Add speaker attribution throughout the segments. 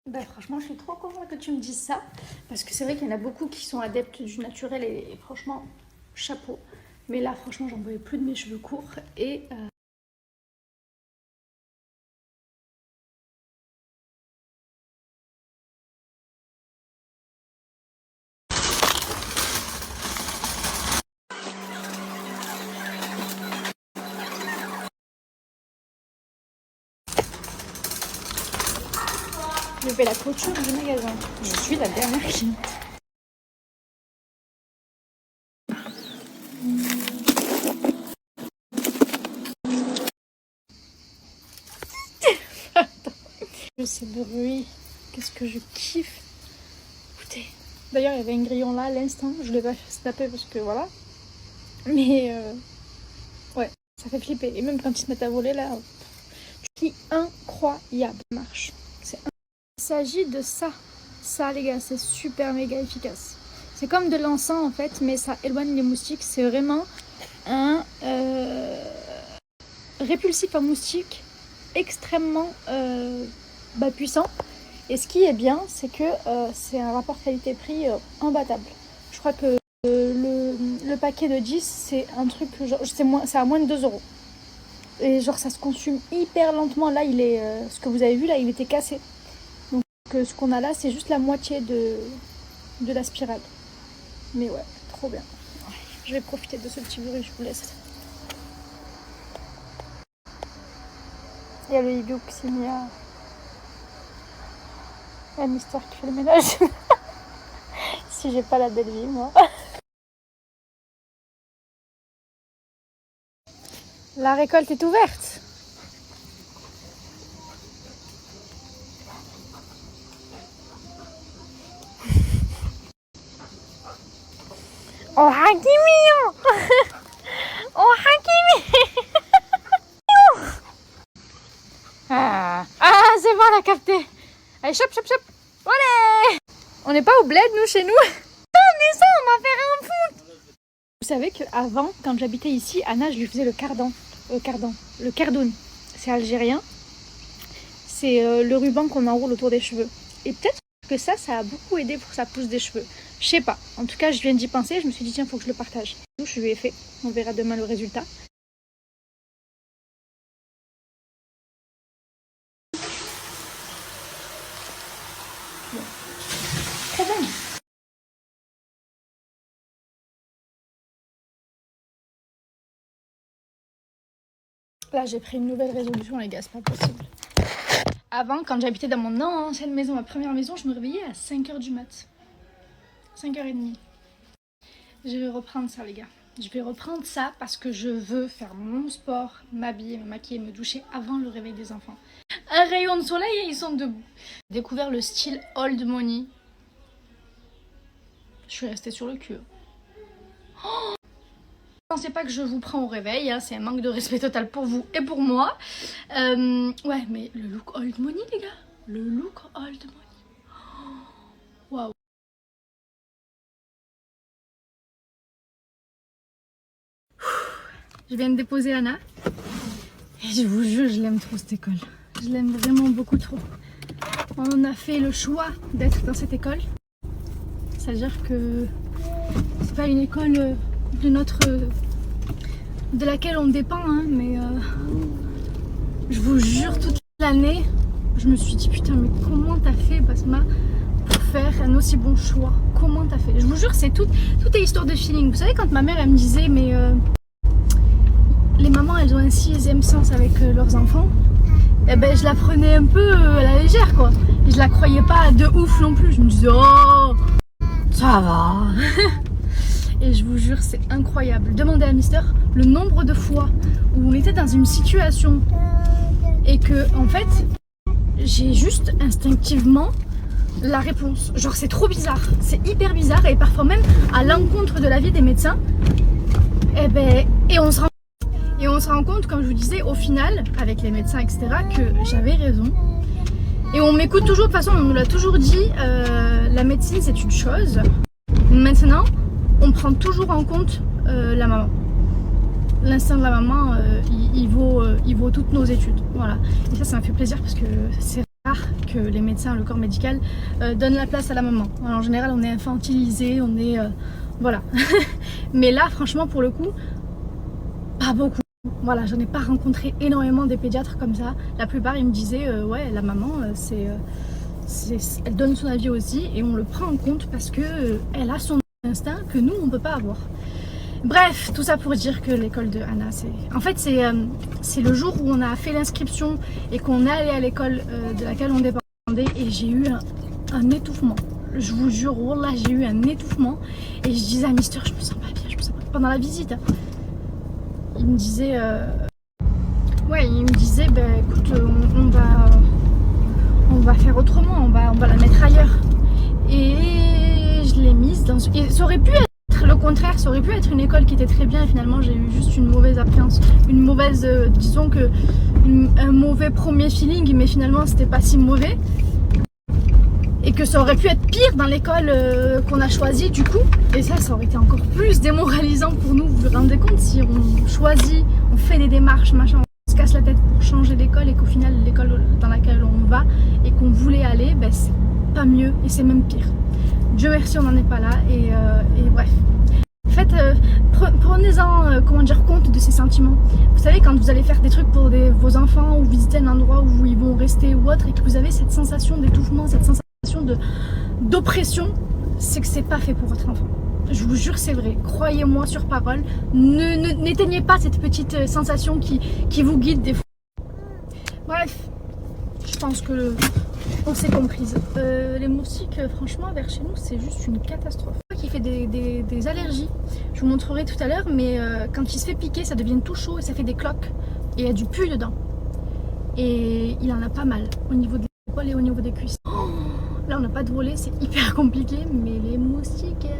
Speaker 1: Bah, franchement, je suis trop contente que tu me dises ça, parce que c'est vrai qu'il y en a beaucoup qui sont adeptes du naturel et franchement, chapeau. Mais là, franchement, j'en pouvais plus de mes cheveux courts et je fais la clôture du magasin. Je suis la dernière cliente. Ce bruit, qu'est-ce que je kiffe. Écoutez. D'ailleurs, il y avait un grillon là à l'instant, je l'ai pas snapé parce que voilà. Mais ouais, ça fait flipper. Et même quand ils se mettent à voler là, c'est incroyable, marche. Il s'agit de ça. Ça les gars, c'est super méga efficace. C'est comme de l'encens en fait, mais ça éloigne les moustiques. C'est vraiment un répulsif à moustiques extrêmement puissant. Et ce qui est bien, c'est que c'est un rapport qualité-prix imbattable. Je crois que le paquet de 10, c'est un truc, genre, c'est à moins de 2 euros. Et genre ça se consume hyper lentement. Là, il est, ce que vous avez vu là, il était cassé. Donc ce qu'on a là, c'est juste la moitié de la spirale. Mais ouais, trop bien. Ouais, je vais profiter de ce petit bruit, je vous laisse. Il y a le hibou il y a Mister qui fait le ménage. Si j'ai pas la belle vie, moi. La récolte est ouverte. Oh Hakimi. Oh Hakimi. Ah, c'est bon, on a capté. Allez, chop, chop, chop. Allez. On n'est pas au bled, nous, chez nous. Descends, on va faire un foot. Vous savez qu'avant, quand j'habitais ici, Anna, je lui faisais le cardan. Le cardoun. C'est algérien. C'est le ruban qu'on enroule autour des cheveux. Et peut-être que ça a beaucoup aidé pour que ça pousse des cheveux. Je sais pas. En tout cas, je viens d'y penser. Je me suis dit, tiens, faut que je le partage. Je lui ai fait. On verra demain le résultat. Bon. Très bien. Là, j'ai pris une nouvelle résolution, les gars, c'est pas possible. Avant, quand j'habitais dans mon ancienne maison, ma première maison, je me réveillais à 5h du mat. 5h30. Je vais reprendre ça, les gars. Je vais reprendre ça parce que je veux faire mon sport, m'habiller, me maquiller, me doucher avant le réveil des enfants. Un rayon de soleil et ils sont debout. J'ai découvert le style old money. Je suis restée sur le cul. Oh, ne pensez pas que je vous prends au réveil, hein, c'est un manque de respect total pour vous et pour moi. Ouais, mais le look old money, les gars. Le look old money. Waouh. Je viens de déposer Anna. Et je vous jure, je l'aime trop cette école. Je l'aime vraiment beaucoup trop. On a fait le choix d'être dans cette école. C'est-à-dire que c'est pas une école de laquelle on dépend, hein, mais je vous jure, toute l'année, je me suis dit putain, mais comment t'as fait, Basma, pour faire un aussi bon choix? Comment t'as fait? Je vous jure, c'est tout est histoire de feeling. Vous savez, quand ma mère elle me disait, mais les mamans elles ont un sixième sens avec leurs enfants, et ben je la prenais un peu à la légère, quoi. Et je la croyais pas de ouf non plus. Je me disais, oh, ça va. Et je vous jure, c'est incroyable. Demandez à Mister le nombre de fois où on était dans une situation et que, en fait, j'ai juste instinctivement la réponse. Genre, c'est trop bizarre. C'est hyper bizarre et parfois même à l'encontre de l'avis des médecins. Et on se rend compte, comme je vous disais, au final, avec les médecins, etc., que j'avais raison. Et on m'écoute toujours, de toute façon, on nous l'a toujours dit, la médecine c'est une chose. Maintenant, on prend toujours en compte la maman. L'instinct de la maman, il vaut toutes nos études. Voilà. Et ça m'a fait plaisir parce que c'est rare que les médecins, le corps médical donnent la place à la maman. Alors, en général, on est infantilisé, on est... voilà. Mais là, franchement, pour le coup, pas beaucoup. Voilà, j'en ai pas rencontré énormément des pédiatres comme ça. La plupart, ils me disaient, ouais, la maman, elle donne son avis aussi et on le prend en compte parce que elle a son instinct que nous, on peut pas avoir. Bref, tout ça pour dire que l'école de Anna, c'est le jour où on a fait l'inscription et qu'on est allé à l'école de laquelle on dépendait et j'ai eu un étouffement. Je vous jure, oh là, j'ai eu un étouffement et je disais à Mister, je me sens pas bien, je me sens pas bien. Pendant la visite. Il me disait, ben écoute, on va faire autrement, on va la mettre ailleurs. Et je l'ai mise dans... Et ça aurait pu être le contraire, ça aurait pu être une école qui était très bien et finalement j'ai eu juste une mauvaise appréhension, une mauvaise, disons que un mauvais premier feeling, mais finalement c'était pas si mauvais. Et que ça aurait pu être pire dans l'école qu'on a choisie du coup. Et ça aurait été encore plus démoralisant pour nous, vous vous rendez compte, si on choisit, on fait des démarches, machin, on se casse la tête pour changer d'école et qu'au final l'école dans laquelle on va et qu'on voulait aller, ben, c'est pas mieux et c'est même pire. Dieu merci, on n'en est pas là et bref. En fait, prenez-en compte de ces sentiments. Vous savez, quand vous allez faire des trucs pour vos enfants ou visiter un endroit où ils vont rester ou autre et que vous avez cette sensation d'étouffement, cette sensation d'oppression, c'est que c'est pas fait pour votre enfant. Je vous jure, c'est vrai. Croyez-moi sur parole. N'éteignez pas cette petite sensation qui vous guide des fois. Bref, je pense que on s'est comprise. Les moustiques, franchement, vers chez nous, c'est juste une catastrophe. Qui fait des allergies. Je vous montrerai tout à l'heure, mais quand il se fait piquer, ça devient tout chaud et ça fait des cloques. Et il y a du pus dedans. Et il en a pas mal au niveau des épaules et au niveau des cuisses. Oh, là, on n'a pas de volet, c'est hyper compliqué, mais les moustiquaires.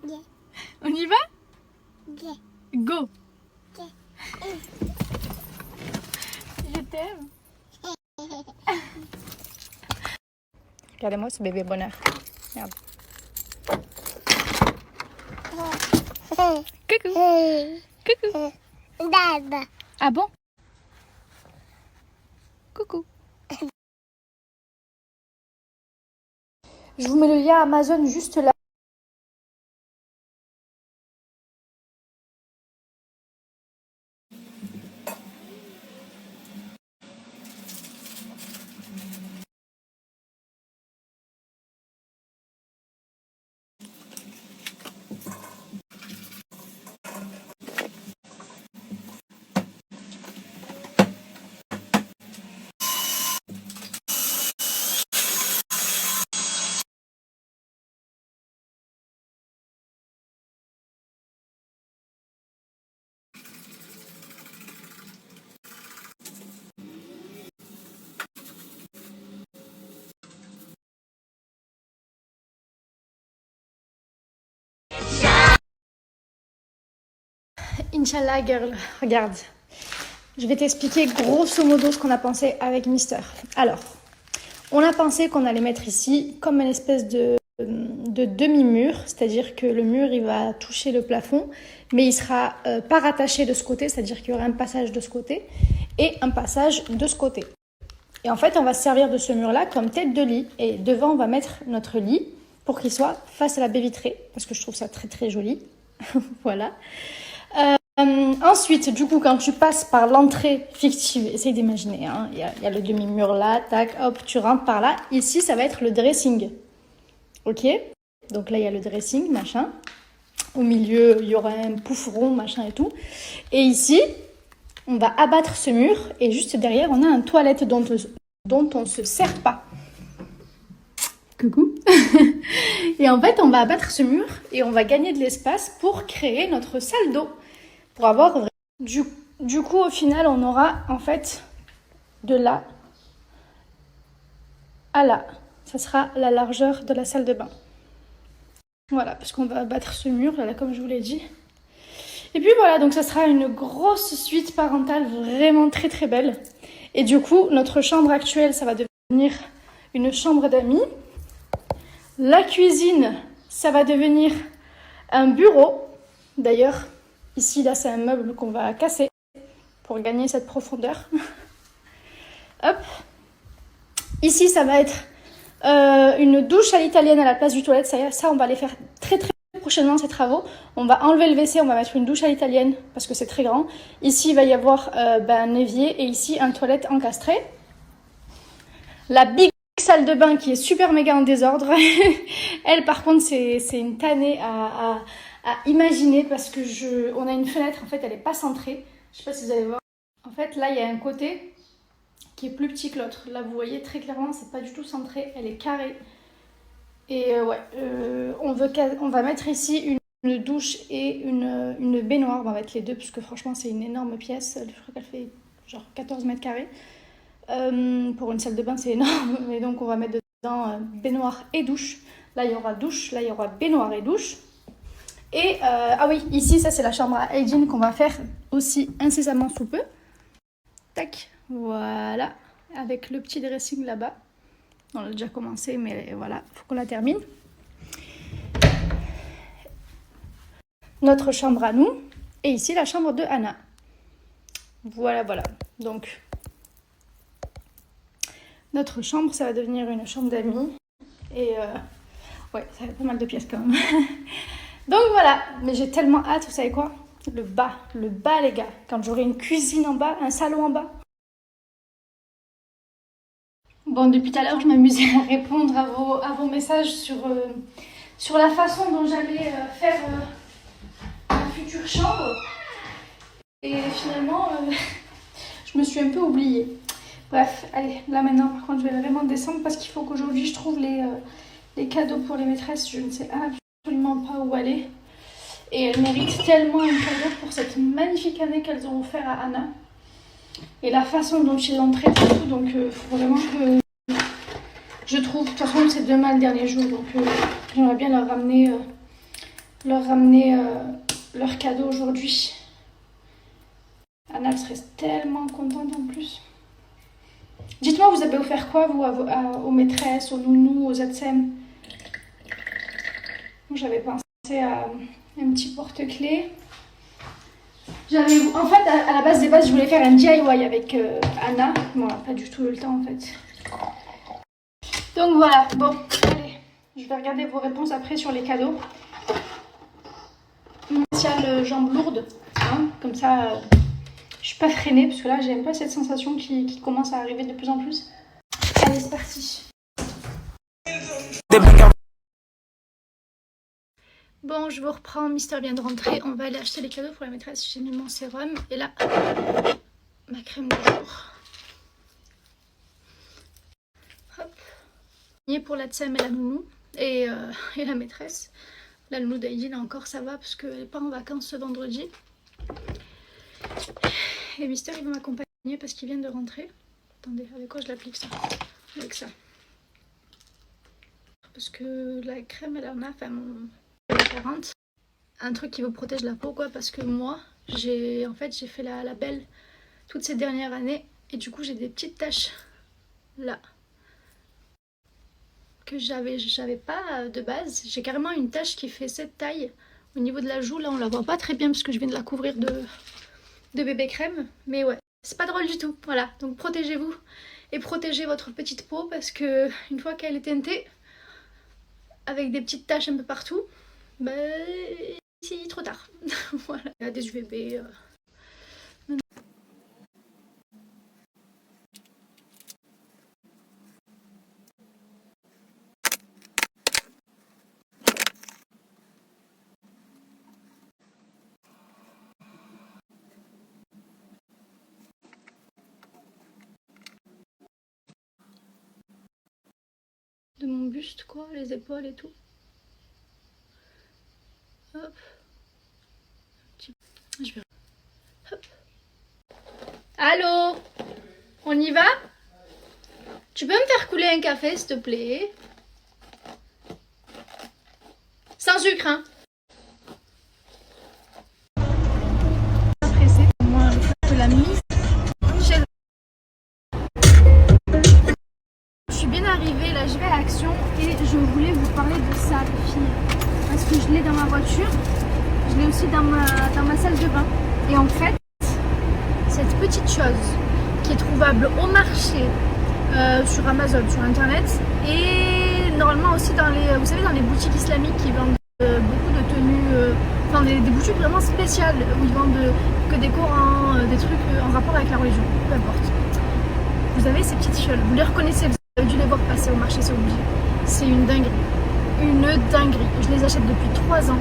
Speaker 1: Yeah. On y va? Yeah. Go. Yeah. Je t'aime. Regardez-moi ce bébé bonheur. Regarde. Coucou. Coucou. Ah bon? Coucou. Je vous mets le lien Amazon juste là. Inch'Allah, girl, regarde. Je vais t'expliquer grosso modo ce qu'on a pensé avec Mister. Alors, on a pensé qu'on allait mettre ici comme une espèce de demi-mur, c'est-à-dire que le mur il va toucher le plafond, mais il sera pas rattaché de ce côté, c'est-à-dire qu'il y aura un passage de ce côté et un passage de ce côté. Et en fait, on va se servir de ce mur-là comme tête de lit. Et devant, on va mettre notre lit pour qu'il soit face à la baie vitrée, parce que je trouve ça très très joli. Voilà. Ensuite, du coup, quand tu passes par l'entrée fictive, essaye d'imaginer, hein, y a le demi-mur là, tac, hop, tu rentres par là. Ici, ça va être le dressing. Ok? Donc là, il y a le dressing, machin. Au milieu, il y aura un pouf rond, machin et tout. Et ici, on va abattre ce mur et juste derrière, on a un toilette dont on ne se sert pas. Coucou. Et en fait, on va abattre ce mur et on va gagner de l'espace pour créer notre salle d'eau. Pour avoir... Du coup, au final, on aura en fait de là à là. Ça sera la largeur de la salle de bain. Voilà, parce qu'on va abattre ce mur, là, comme je vous l'ai dit. Et puis voilà, donc ça sera une grosse suite parentale vraiment très très belle. Et du coup, notre chambre actuelle, ça va devenir une chambre d'amis. La cuisine, ça va devenir un bureau. D'ailleurs, ici, là, c'est un meuble qu'on va casser pour gagner cette profondeur. Hop. Ici, ça va être une douche à l'italienne à la place du toilette. Ça, on va les faire très très prochainement, ces travaux. On va enlever le WC, on va mettre une douche à l'italienne parce que c'est très grand. Ici, il va y avoir un évier et ici, un toilette encastré. La big salle de bain qui est super méga en désordre. Elle, par contre, c'est une tannée à imaginer parce que on a une fenêtre, en fait, elle n'est pas centrée. Je sais pas si vous allez voir. En fait, là, il y a un côté qui est plus petit que l'autre. Là, vous voyez très clairement, c'est pas du tout centré, elle est carrée. Et on va mettre ici une douche et une baignoire. On va mettre les deux parce que franchement, c'est une énorme pièce. Je crois qu'elle fait genre 14 mètres carrés. Pour une salle de bain, c'est énorme. Et donc, on va mettre dedans baignoire et douche. Là, il y aura douche, là, il y aura baignoire et douche. Et ah oui, ici, ça, c'est la chambre à hygiene qu'on va faire aussi incessamment sous peu. Tac. Voilà, avec le petit dressing là-bas. On a déjà commencé, mais voilà, il faut qu'on la termine. Notre chambre à nous. Et ici, la chambre de Anna. Voilà, voilà. Donc, notre chambre, ça va devenir une chambre d'amis. Et ouais, ça fait pas mal de pièces quand même. Donc voilà, mais j'ai tellement hâte, vous savez quoi? Le bas, les gars. Quand j'aurai une cuisine en bas, un salon en bas. Bon, depuis tout à l'heure, je m'amusais à répondre à vos messages sur la façon dont j'allais faire ma future chambre. Et finalement, je me suis un peu oubliée. Bref, allez, là maintenant, par contre, je vais vraiment descendre parce qu'il faut qu'aujourd'hui, je trouve les cadeaux pour les maîtresses. Je ne sais absolument pas où aller. Et elles méritent tellement un cadeau pour cette magnifique année qu'elles ont offert à Anna. Et la façon dont ils l'ont traité et tout, donc il faut vraiment que je trouve. De toute façon, c'est demain le dernier jour, donc j'aimerais bien leur ramener leur cadeau aujourd'hui. Anna, elle serait tellement contente en plus. Dites-moi, vous avez offert quoi, vous, aux maîtresses, aux nounous, aux ATSEM? Moi, j'avais pensé à un petit porte-clés. En fait, à la base des bases, je voulais faire un DIY avec Anna. Bon, pas du tout eu le temps en fait. Donc voilà, bon, allez, je vais regarder vos réponses après sur les cadeaux. Spécial jambes lourdes, hein, comme ça, je suis pas freinée parce que là, j'ai un peu cette sensation qui commence à arriver de plus en plus. Allez, c'est parti. Bon, je vous reprends, Mister vient de rentrer. On va aller acheter les cadeaux pour la maîtresse. J'ai mis mon sérum et là, ma crème du jour. Hop. Et pour la tsem et la nounou et la maîtresse. La nounou d'Aïdine encore ça va parce qu'elle n'est pas en vacances ce vendredi. Et Mister il va m'accompagner parce qu'il vient de rentrer. Attendez, avec quoi je l'applique ça? Avec ça. Parce que la crème elle en a, enfin mon... un truc qui vous protège la peau quoi, parce que moi j'ai fait la belle toutes ces dernières années et du coup j'ai des petites taches là que j'avais pas de base. J'ai carrément une tache qui fait cette taille au niveau de la joue. Là on la voit pas très bien parce que je viens de la couvrir de bébé crème, mais ouais, c'est pas drôle du tout. Voilà, donc protégez-vous et protégez votre petite peau parce que une fois qu'elle est teintée avec des petites taches un peu partout, bah, c'est trop tard. Voilà, il y a des UVB. De mon buste quoi, les épaules et tout. Hop. Je vais... Hop. Allô? On y va? Tu peux me faire couler un café s'il te plaît? Sans sucre hein? Pressé pour moi de la mise. Je suis bien arrivée, là je vais à Action et je voulais vous parler de ça les filles. Parce que je l'ai dans ma voiture, je l'ai aussi dans ma salle de bain. Et en fait, cette petite chose qui est trouvable au marché sur Amazon, sur internet, et normalement aussi dans les, vous savez, dans les boutiques islamiques qui vendent beaucoup de tenues, enfin des boutiques vraiment spéciales où ils vendent que des Corans, des trucs en rapport avec la religion, peu importe. Vous avez ces petites fioles, vous les reconnaissez, vous avez dû les voir passer au marché, c'est obligé. C'est une dinguerie, une dinguerie. Je les achète depuis 3 ans.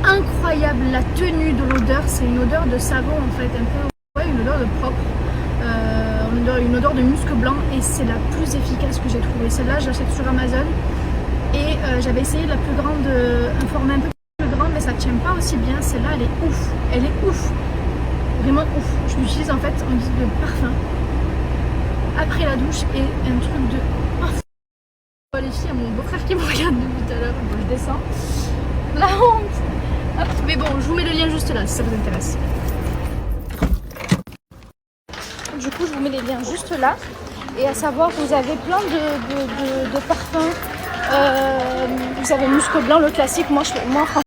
Speaker 1: Incroyable, la tenue de l'odeur, c'est une odeur de savon en fait, un peu, ouais, une odeur de propre. Une odeur de musc blanc, et c'est la plus efficace que j'ai trouvée. Celle-là, je l'achète sur Amazon, et j'avais essayé la plus grande, un format un peu plus grand, mais ça tient pas aussi bien. Celle-là, elle est ouf, elle est ouf, vraiment ouf. Je l'utilise en fait en guise de parfum après la douche, et un truc de... Oh, les filles, il y a mon beau-frère qui me regarde depuis tout à l'heure. Bon, je descends, la honte. Hop. Mais bon, je vous mets le lien juste là si ça vous intéresse. Du coup, je vous mets les liens juste là. Et à savoir, vous avez plein de parfums. Vous avez musc blanc, le classique. Moi,